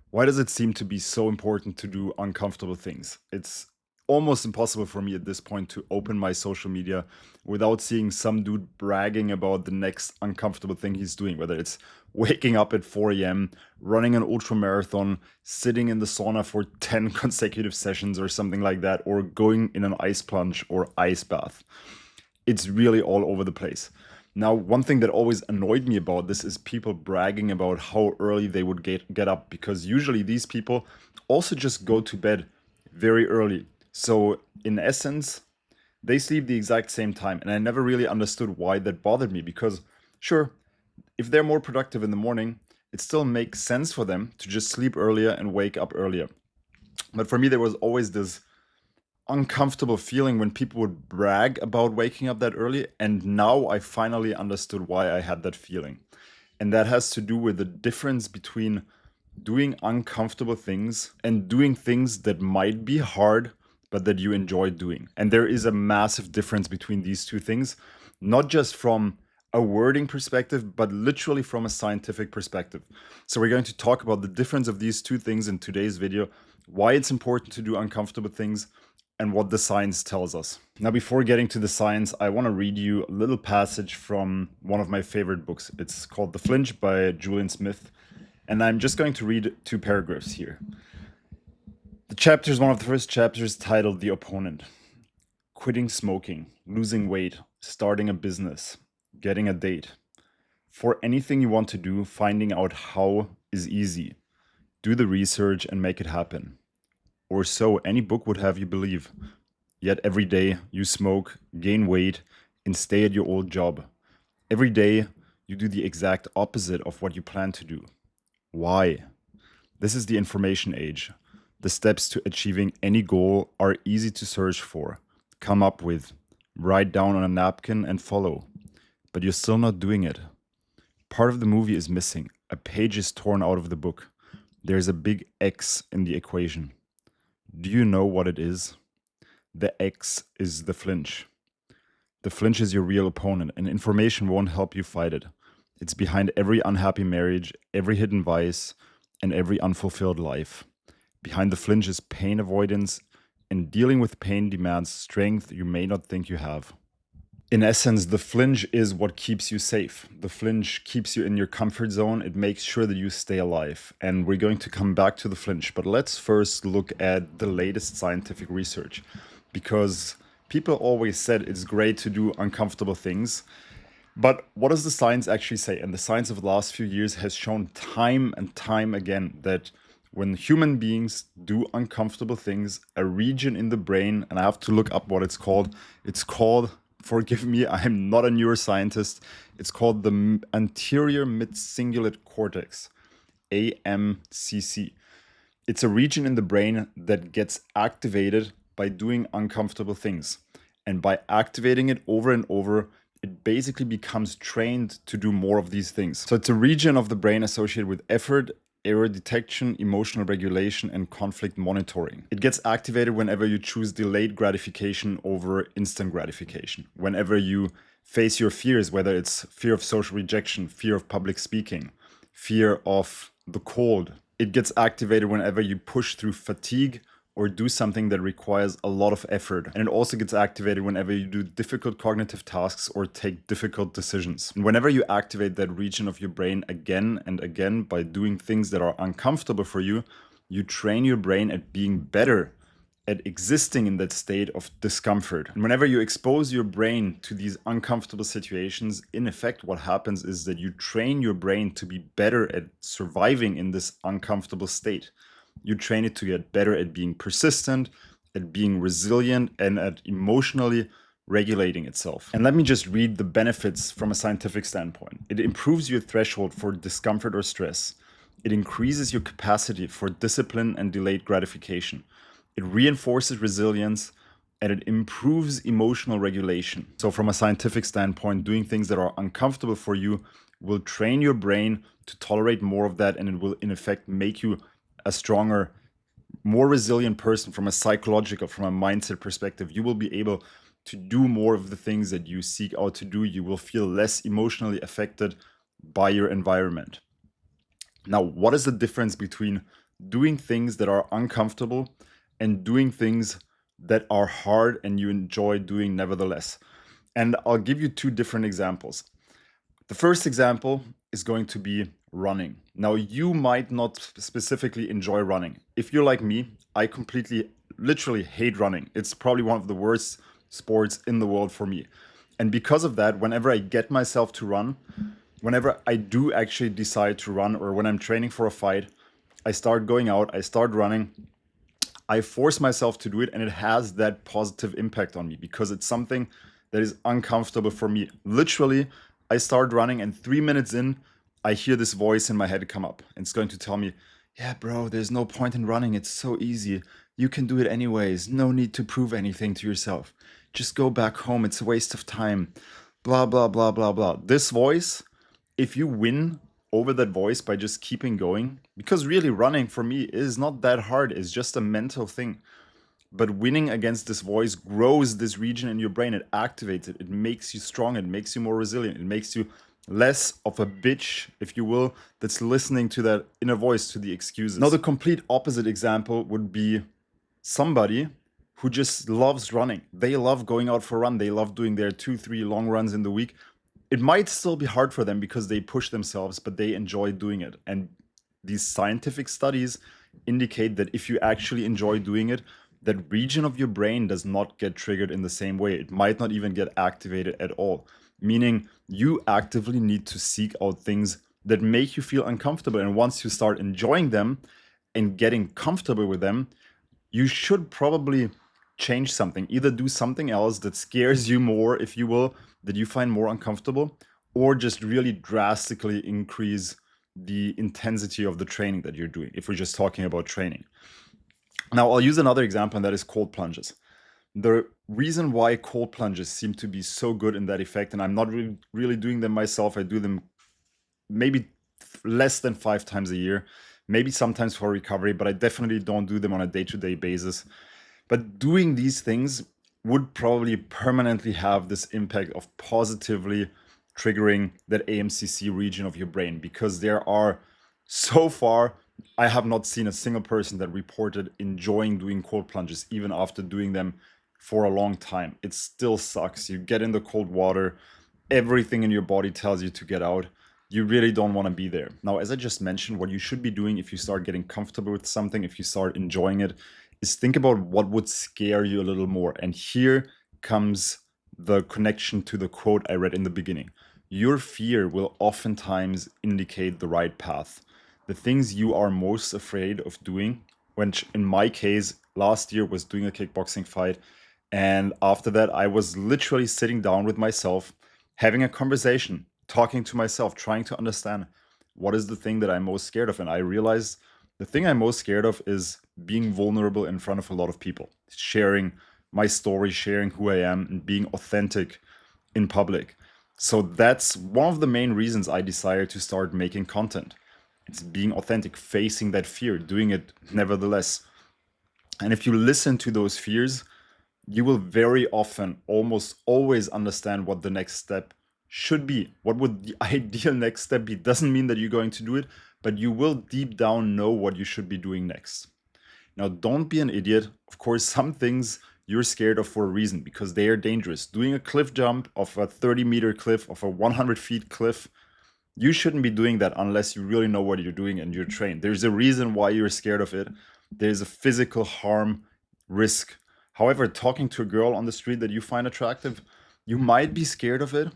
Why does it seem to be so important to do uncomfortable things? It's almost impossible for me at this point to open my social media without seeing some dude bragging about the next uncomfortable thing he's doing, whether it's waking up at 4 a.m., running an ultra marathon, sitting in the sauna for 10 consecutive sessions or something like that, or going in an ice plunge or ice bath. It's really all over the place. Now, one thing that always annoyed me about this is people bragging about how early they would get up, because usually these people also just go to bed very early. So, in essence, they sleep the exact same time. And I never really understood why that bothered me, because sure, if they're more productive in the morning, it still makes sense for them to just sleep earlier and wake up earlier. But for me, there was always this uncomfortable feeling when people would brag about waking up that early. And now I finally understood why I had that feeling. And that has to do with the difference between doing uncomfortable things and doing things that might be hard, but that you enjoy doing. And there is a massive difference between these two things, not just from a wording perspective, but literally from a scientific perspective. So we're going to talk about the difference of these two things in today's video, why it's important to do uncomfortable things, and what the science tells us. Now, before getting to the science, I want to read you a little passage from one of my favorite books. It's called The Flinch by Julian Smith. And I'm just going to read two paragraphs here. The chapter is one of the first chapters titled The Opponent. Quitting smoking, losing weight, starting a business, getting a date. For anything you want to do, finding out how is easy. Do the research and make it happen. Or so any book would have you believe. Yet every day you smoke, gain weight, and stay at your old job. Every day you do the exact opposite of what you plan to do. Why? This is the information age. The steps to achieving any goal are easy to search for, come up with, write down on a napkin and follow. But you're still not doing it. Part of the movie is missing. A page is torn out of the book. There's a big X in the equation. Do you know what it is? The X is the flinch. The flinch is your real opponent, and information won't help you fight it. It's behind every unhappy marriage, every hidden vice, and every unfulfilled life. Behind the flinch is pain avoidance, and dealing with pain demands strength you may not think you have. In essence, the flinch is what keeps you safe. The flinch keeps you in your comfort zone. It makes sure that you stay alive. And we're going to come back to the flinch. But let's first look at the latest scientific research. Because people always said it's great to do uncomfortable things. But what does the science actually say? And the science of the last few years has shown time and time again that when human beings do uncomfortable things, a region in the brain, and I have to look up what it's called, forgive me, I'm not a neuroscientist. It's called the anterior mid-cingulate cortex, AMCC. It's a region in the brain that gets activated by doing uncomfortable things. And by activating it over and over, it basically becomes trained to do more of these things. So it's a region of the brain associated with effort, error detection, emotional regulation, and conflict monitoring. It gets activated whenever you choose delayed gratification over instant gratification. Whenever you face your fears, whether it's fear of social rejection, fear of public speaking, fear of the cold. It gets activated whenever you push through fatigue or do something that requires a lot of effort. And it also gets activated whenever you do difficult cognitive tasks or take difficult decisions. And whenever you activate that region of your brain again and again by doing things that are uncomfortable for you, you train your brain at being better at existing in that state of discomfort. And whenever you expose your brain to these uncomfortable situations, in effect, what happens is that you train your brain to be better at surviving in this uncomfortable state. You train it to get better at being persistent, at being resilient, and at emotionally regulating itself. And let me just read the benefits from a scientific standpoint. It improves your threshold for discomfort or stress. It increases your capacity for discipline and delayed gratification. It reinforces resilience, and it improves emotional regulation. So from a scientific standpoint, doing things that are uncomfortable for you will train your brain to tolerate more of that, and it will in effect make you a stronger, more resilient person from a psychological, from a mindset perspective. You will be able to do more of the things that you seek out to do. You will feel less emotionally affected by your environment. Now, what is the difference between doing things that are uncomfortable and doing things that are hard and you enjoy doing nevertheless. And I'll give you two different examples. The first example is going to be running. Now, you might not specifically enjoy running. If you're like me, I completely, literally hate running. It's probably one of the worst sports in the world for me. And because of that, whenever I get myself to run, whenever I do actually decide to run, or when I'm training for a fight, I start going out, I start running, I force myself to do it, and it has that positive impact on me because it's something that is uncomfortable for me. Literally, I start running, and 3 minutes in, I hear this voice in my head come up. And it's going to tell me, yeah, bro, there's no point in running. It's so easy. You can do it anyways. No need to prove anything to yourself. Just go back home. It's a waste of time. Blah, blah, blah, blah, blah. This voice, if you win over that voice by just keeping going, because really running for me is not that hard, it's just a mental thing. But winning against this voice grows this region in your brain, it activates it, it makes you strong, it makes you more resilient, it makes you less of a bitch, if you will, that's listening to that inner voice, to the excuses. Now, the complete opposite example would be somebody who just loves running. They love going out for a run. They love doing their 2-3 long runs in the week. It might still be hard for them because they push themselves, but they enjoy doing it. And these scientific studies indicate that if you actually enjoy doing it, that region of your brain does not get triggered in the same way. It might not even get activated at all. Meaning you actively need to seek out things that make you feel uncomfortable. And once you start enjoying them and getting comfortable with them, you should probably change something. Either do something else that scares you more, if you will, that you find more uncomfortable, or just really drastically increase the intensity of the training that you're doing, if we're just talking about training. Now, I'll use another example, and that is cold plunges. The reason why cold plunges seem to be so good in that effect, and I'm not really doing them myself, I do them maybe less than 5 times a year, maybe sometimes for recovery, but I definitely don't do them on a day-to-day basis. But doing these things would probably permanently have this impact of positively triggering that AMCC region of your brain, because there are, so far, I have not seen a single person that reported enjoying doing cold plunges even after doing them for a long time. It still sucks. You get in the cold water, everything in your body tells you to get out. You really don't want to be there. Now, as I just mentioned, what you should be doing if you start getting comfortable with something, if you start enjoying it, is think about what would scare you a little more. And here comes the connection to the quote I read in the beginning. Your fear will oftentimes indicate the right path. The things you are most afraid of doing, which in my case last year was doing a kickboxing fight. And after that, I was literally sitting down with myself, having a conversation, talking to myself, trying to understand what is the thing that I'm most scared of. And I realized the thing I'm most scared of is being vulnerable in front of a lot of people, sharing my story, sharing who I am, and being authentic in public. So that's one of the main reasons I decided to start making content. It's being authentic, facing that fear, doing it nevertheless. And if you listen to those fears, you will very often, almost always understand what the next step should be. What would the ideal next step be? Doesn't mean that you're going to do it, but you will deep down know what you should be doing next. Now, don't be an idiot. Of course, some things you're scared of for a reason, because they are dangerous. Doing a cliff jump of a 30-meter cliff, of a 100-feet cliff, you shouldn't be doing that unless you really know what you're doing and you're trained. There's a reason why you're scared of it. There's a physical harm risk. However, talking to a girl on the street that you find attractive, you might be scared of it,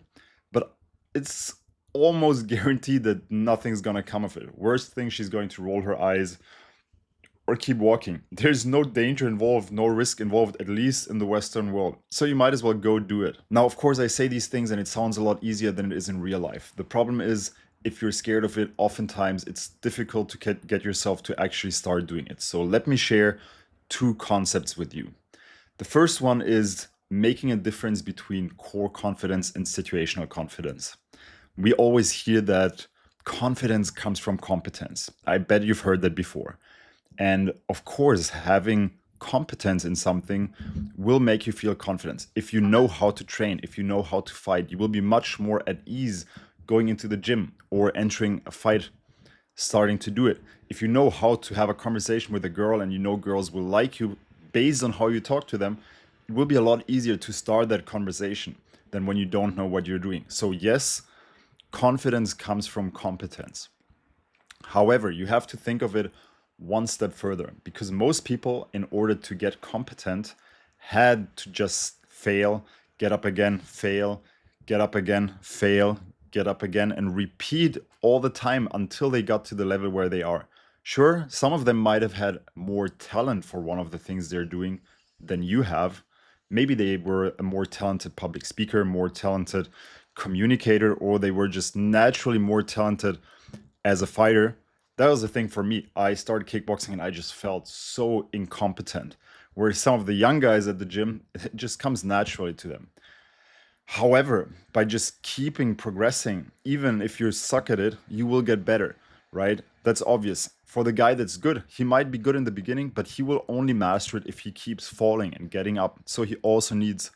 but it's almost guaranteed that nothing's gonna come of it. Worst thing, she's going to roll her eyes or keep walking. There's no danger involved, no risk involved, at least in the Western world. So you might as well go do it. Now, of course, I say these things and it sounds a lot easier than it is in real life. The problem is, if you're scared of it, oftentimes it's difficult to get yourself to actually start doing it. So let me share 2 concepts with you. The first one is making a difference between core confidence and situational confidence. We always hear that confidence comes from competence. I bet you've heard that before. And of course, having competence in something will make you feel confident. If you know how to train, if you know how to fight, you will be much more at ease going into the gym or entering a fight starting to do it. If you know how to have a conversation with a girl and you know girls will like you based on how you talk to them, it will be a lot easier to start that conversation than when you don't know what you're doing. So, yes, confidence comes from competence. However, you have to think of it one step further because most people, in order to get competent, had to just fail, get up again, fail, get up again, fail, get up again, and repeat all the time until they got to the level where they are. Sure, some of them might have had more talent for one of the things they're doing than you have. Maybe they were a more talented public speaker, more talented communicator, or they were just naturally more talented as a fighter. That was the thing for me. I started kickboxing and I just felt so incompetent. Whereas some of the young guys at the gym, it just comes naturally to them. However, by just keeping progressing, even if you suck at it, you will get better, right? That's obvious. For the guy that's good, he might be good in the beginning, but he will only master it if he keeps falling and getting up. So he also needs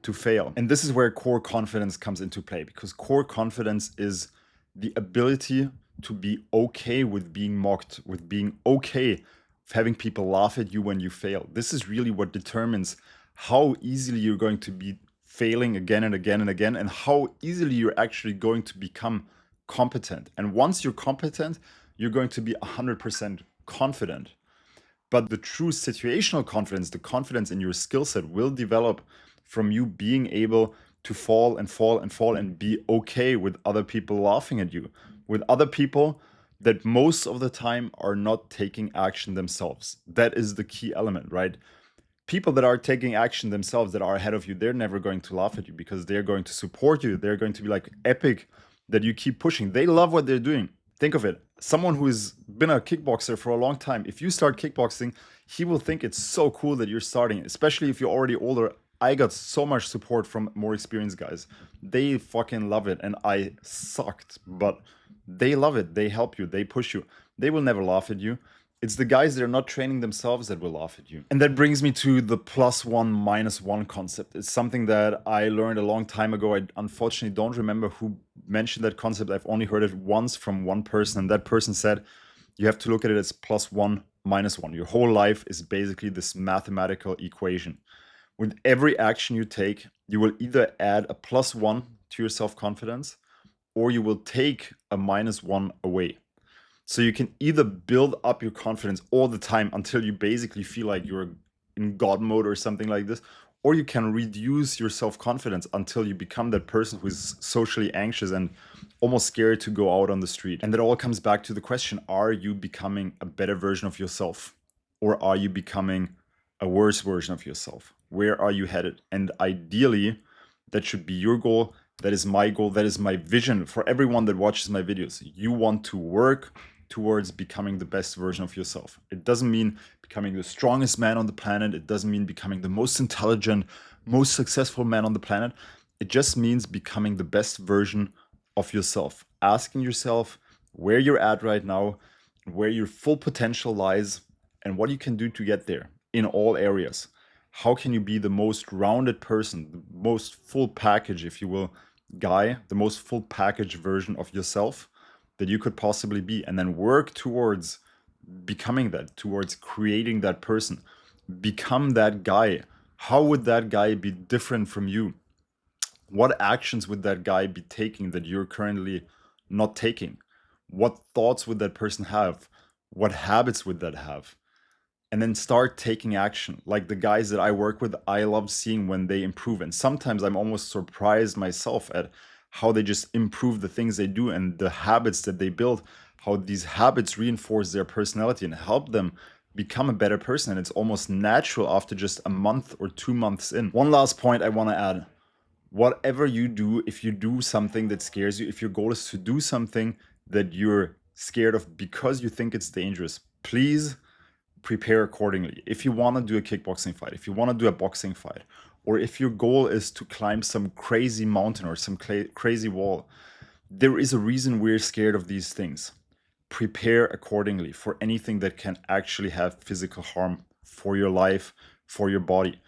to fail. And this is where core confidence comes into play because core confidence is the ability to be okay with being mocked, with being okay with having people laugh at you when you fail. This is really what determines how easily you're going to be failing again and again and again, and how easily you're actually going to become competent. And once you're competent, you're going to be 100% confident. But the true situational confidence, the confidence in your skill set, will develop from you being able to fall and fall and fall and be okay with other people laughing at you, with other people that most of the time are not taking action themselves. That is the key element, right? People that are taking action themselves, that are ahead of you, they're never going to laugh at you because they're going to support you. They're going to be like epic that you keep pushing. They love what they're doing. Think of it. Someone who's been a kickboxer for a long time, if you start kickboxing, he will think it's so cool that you're starting, especially if you're already older. I got so much support from more experienced guys. They fucking love it. And I sucked, but they love it. They help you. They push you. They will never laugh at you. It's the guys that are not training themselves that will laugh at you. And that brings me to the +1, -1 concept. It's something that I learned a long time ago. I unfortunately don't remember who mentioned that concept. I've only heard it once from one person, and that person said you have to look at it as +1, -1. Your whole life is basically this mathematical equation. With every action you take, you will either add a +1 to your self-confidence or you will take a -1 away. So you can either build up your confidence all the time until you basically feel like you're in God mode or something like this, or you can reduce your self-confidence until you become that person who's socially anxious and almost scared to go out on the street. And that all comes back to the question, are you becoming a better version of yourself? Or are you becoming a worse version of yourself? Where are you headed? And ideally, that should be your goal. That is my goal. That is my vision for everyone that watches my videos. You want to work towards becoming the best version of yourself. It doesn't mean becoming the strongest man on the planet. It doesn't mean becoming the most intelligent, most successful man on the planet. It just means becoming the best version of yourself. Asking yourself where you're at right now, where your full potential lies, and what you can do to get there in all areas. How can you be the most rounded person, the most full package, if you will, guy, the most full package version of yourself that you could possibly be, and then work towards becoming that, towards creating that person. Become that guy. How would that guy be different from you? What actions would that guy be taking that you're currently not taking? What thoughts would that person have? What habits would that have? And then start taking action. Like the guys that I work with, I love seeing when they improve. And sometimes I'm almost surprised myself at how they just improve the things they do and the habits that they build, how these habits reinforce their personality and help them become a better person. And it's almost natural after just a month or 2 months in. One last point I want to add. Whatever you do, if you do something that scares you, if your goal is to do something that you're scared of because you think it's dangerous, please prepare accordingly. If you want to do a kickboxing fight, if you want to do a boxing fight, or if your goal is to climb some crazy mountain or some crazy wall, there is a reason we're scared of these things. Prepare accordingly for anything that can actually have physical harm for your life, for your body.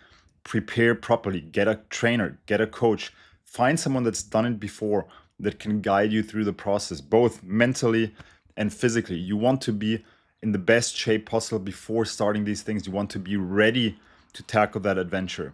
Prepare properly. Get a trainer, get a coach, find someone that's done it before that can guide you through the process, both mentally and physically. You want to be in the best shape possible before starting these things. You want to be ready to tackle that adventure.